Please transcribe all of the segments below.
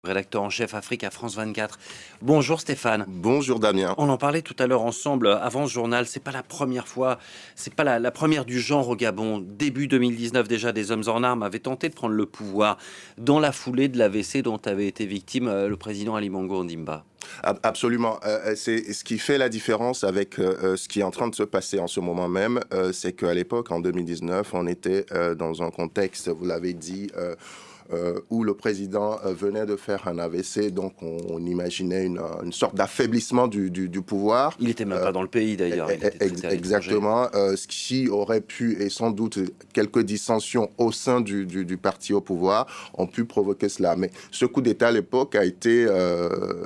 Rédacteur en chef Afrique à France 24. Bonjour Stéphane. Bonjour Damien. On en parlait tout à l'heure ensemble avant ce journal. C'est pas la première fois, c'est pas la première du genre au Gabon. Début 2019 déjà, des hommes en armes avaient tenté de prendre le pouvoir dans la foulée de l'AVC dont avait été victime le président Ali Bongo Ondimba. Absolument. C'est ce qui fait la différence avec ce qui est en train de se passer en ce moment même. C'est qu'à l'époque, en 2019, on était dans un contexte, vous l'avez dit, où le président venait de faire un AVC, donc on imaginait une sorte d'affaiblissement du pouvoir. Il était même pas dans le pays d'ailleurs. Exactement, ce qui aurait pu, et sans doute quelques dissensions au sein du parti au pouvoir, ont pu provoquer cela. Mais ce coup d'État à l'époque a été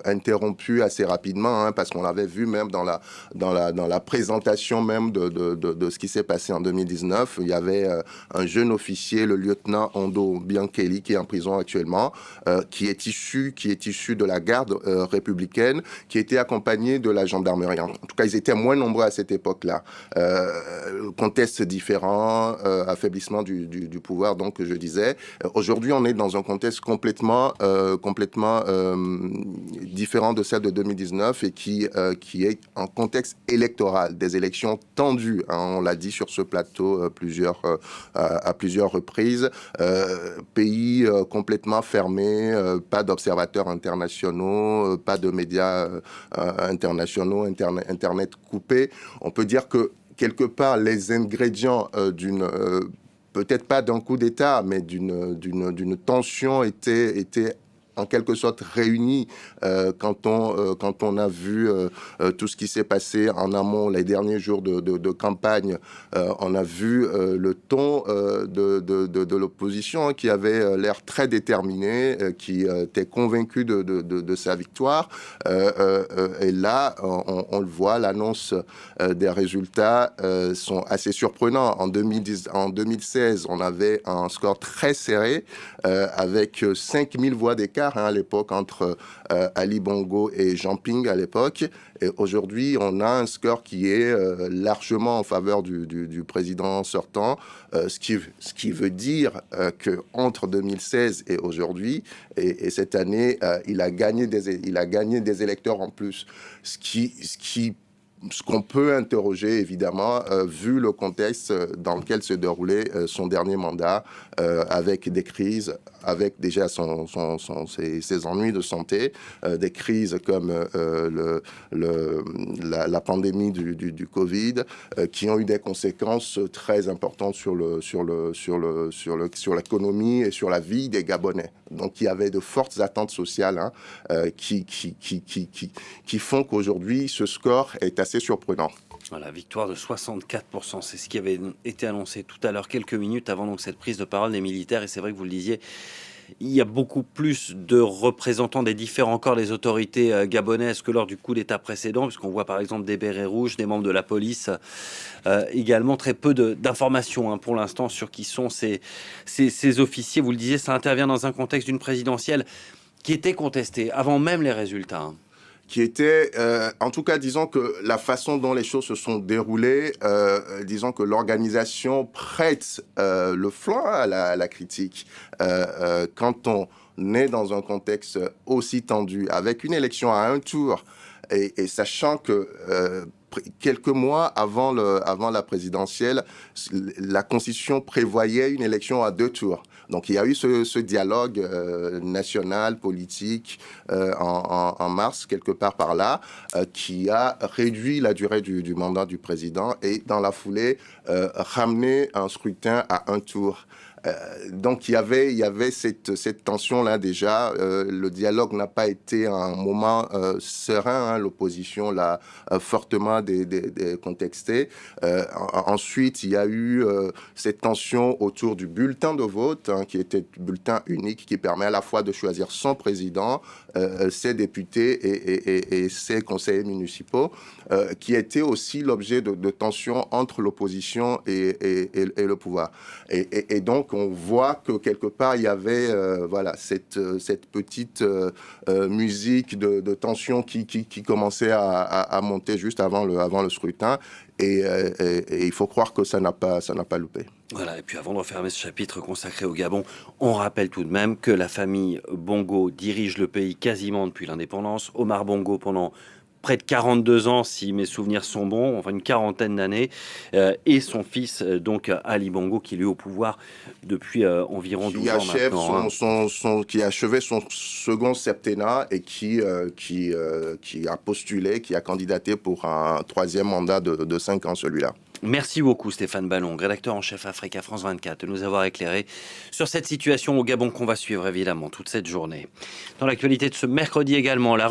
interrompu assez rapidement, parce qu'on l'avait vu même dans la présentation même de ce qui s'est passé en 2019. Il y avait un jeune officier, le lieutenant Ondo Biankeli, qui est en prison actuellement, qui est issu de la garde républicaine, qui était accompagné de la gendarmerie. En tout cas, ils étaient moins nombreux à cette époque-là. Contexte différent, affaiblissement du pouvoir, donc je disais. Aujourd'hui, on est dans un contexte complètement différent de celle de 2019 et qui est un contexte électoral, des élections tendues. On l'a dit sur ce plateau à plusieurs reprises. Pays complètement fermé, pas d'observateurs internationaux, pas de médias internationaux, Internet coupé. On peut dire que quelque part, les ingrédients peut-être pas d'un coup d'État, mais d'une tension étaient en quelque sorte réunis quand on a vu tout ce qui s'est passé en amont les derniers jours de campagne. On a vu le ton de l'opposition qui avait l'air très déterminé, qui était convaincu de sa victoire. Et là, on le voit, l'annonce des résultats sont assez surprenants. En 2016, on avait un score très serré avec 5000 voix d'écart à l'époque entre Ali Bongo et Jean Ping à l'époque. Et aujourd'hui, on a un score qui est largement en faveur du président sortant, ce qui veut dire qu'entre 2016 et aujourd'hui, et cette année, il a gagné des électeurs en plus, ce qu'on peut interroger, évidemment, vu le contexte dans lequel se déroulait son dernier mandat, avec des crises, avec déjà ses ennuis de santé, des crises comme la pandémie du Covid, qui ont eu des conséquences très importantes sur l'économie et sur la vie des Gabonais. Donc, il y avait de fortes attentes sociales qui font qu'aujourd'hui, ce score est assez surprenant. Voilà, victoire de 64%, c'est ce qui avait été annoncé tout à l'heure, quelques minutes avant donc cette prise de parole des militaires. Et c'est vrai que vous le disiez, il y a beaucoup plus de représentants des différents corps des autorités gabonaises que lors du coup d'État précédent, puisqu'on voit par exemple des bérets rouges, des membres de la police, également très peu d'informations pour l'instant sur qui sont ces officiers. Vous le disiez, ça intervient dans un contexte d'une présidentielle qui était contestée avant même les résultats. Qui était, en tout cas, disons que la façon dont les choses se sont déroulées, disons que l'organisation prête le flanc à la critique. Quand on est dans un contexte aussi tendu, avec une élection à un tour, et sachant que quelques mois avant la présidentielle, la Constitution prévoyait une élection à 2 tours. Donc, il y a eu ce dialogue national, politique, en mars, quelque part par là, qui a réduit la durée du mandat du président et, dans la foulée, ramené un scrutin à 1 tour. Donc, il y avait cette tension-là déjà. Le dialogue n'a pas été un moment serein. L'opposition l'a fortement contexté. Ensuite, il y a eu cette tension autour du bulletin de vote, qui était bulletin unique, qui permet à la fois de choisir son président, ses députés et ses conseillers municipaux, qui était aussi l'objet de tensions entre l'opposition et le pouvoir. Et donc, on voit que quelque part il y avait cette petite musique de tension qui commençait à monter juste avant le scrutin, et il faut croire que ça n'a pas loupé. Voilà, et puis avant de refermer ce chapitre consacré au Gabon, on rappelle tout de même que la famille Bongo dirige le pays quasiment depuis l'indépendance. Omar Bongo pendant près de 42 ans, si mes souvenirs sont bons, enfin une quarantaine d'années, et son fils, donc Ali Bongo, qui est lui au pouvoir depuis environ 12 ans maintenant. Qui a achevé son second septennat et qui a postulé, qui a candidaté pour un troisième mandat de 5 ans, celui-là. Merci beaucoup Stéphane Ballon, rédacteur en chef Africa France 24, de nous avoir éclairé sur cette situation au Gabon qu'on va suivre évidemment toute cette journée. Dans l'actualité de ce mercredi également, la